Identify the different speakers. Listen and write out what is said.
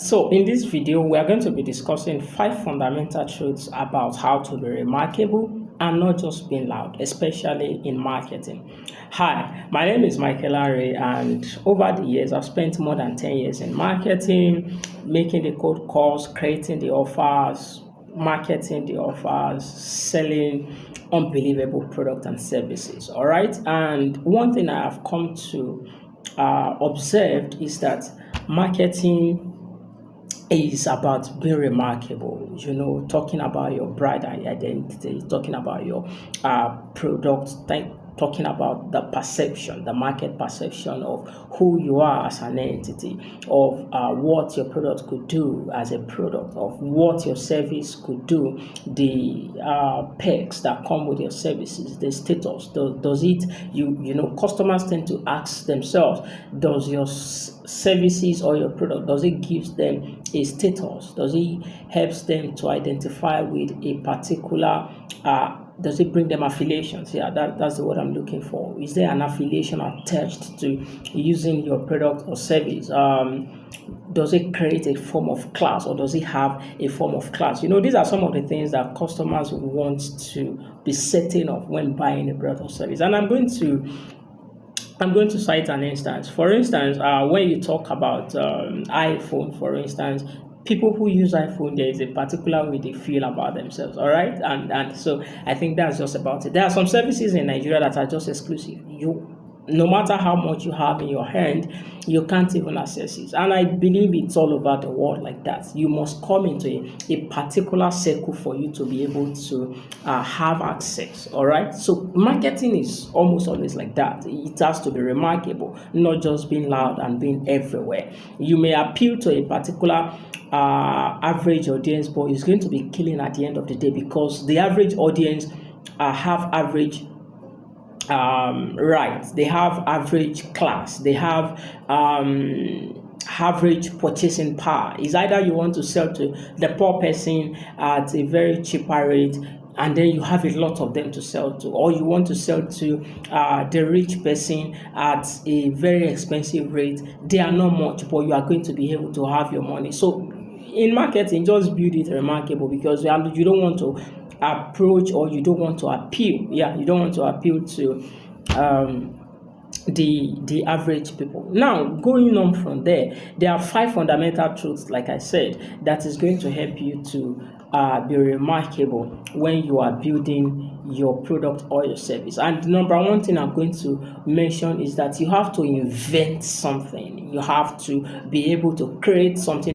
Speaker 1: So in this video, we are going to be discussing 5 fundamental truths about how to be remarkable and not just being loud, especially in marketing. Hi, my name is Michael Larry, and over the years, I've spent more than 10 years in marketing, making the cold calls, creating the offers, marketing the offers, selling unbelievable product and services. All right. And one thing I have come to observe is that marketing is about being remarkable, talking about your brand identity, talking about your product, talking about the perception, the market perception of who you are as an entity, of what your product could do as a product, of what your service could do, the perks that come with your services, the status. Does it, customers tend to ask themselves, does your services or your product, does it give them a status? Does it helps them to identify with a particular does it bring them affiliations? Yeah, that's the word I'm looking for. Is there an affiliation attached to using your product or service? Does it create a form of class, or does it have a form of class? These are some of the things that customers want to be certain of when buying a product or service. And I'm going to cite an instance. For instance, when you talk about iPhone, for instance, people who use iPhone, there is a particular way they feel about themselves. All right, and so I think that's just about it. There are some services in Nigeria that are just exclusive. No matter how much you have in your hand, you can't even access it. And I believe it's all over the world like that. You must come into a particular circle for you to be able to have access. All right. So marketing is almost always like that. It has to be remarkable, not just being loud and being everywhere. You may appeal to a particular average audience, but it's going to be killing at the end of the day, because the average audience have average right, they have average class, they have average purchasing power. Is either you want to sell to the poor person at a very cheaper rate, and then you have a lot of them to sell to, or you want to sell to the rich person at a very expensive rate. They are not much, but you are going to be able to have your money. So in marketing, just build it remarkable, because you don't want to approach, or you don't want to appeal. Yeah, you don't want to appeal to the average people. Now, going on from there, there are 5 fundamental truths, like I said, that is going to help you to be remarkable when you are building your product or your service. And the number one thing I'm going to mention is that you have to invent something. You have to be able to create something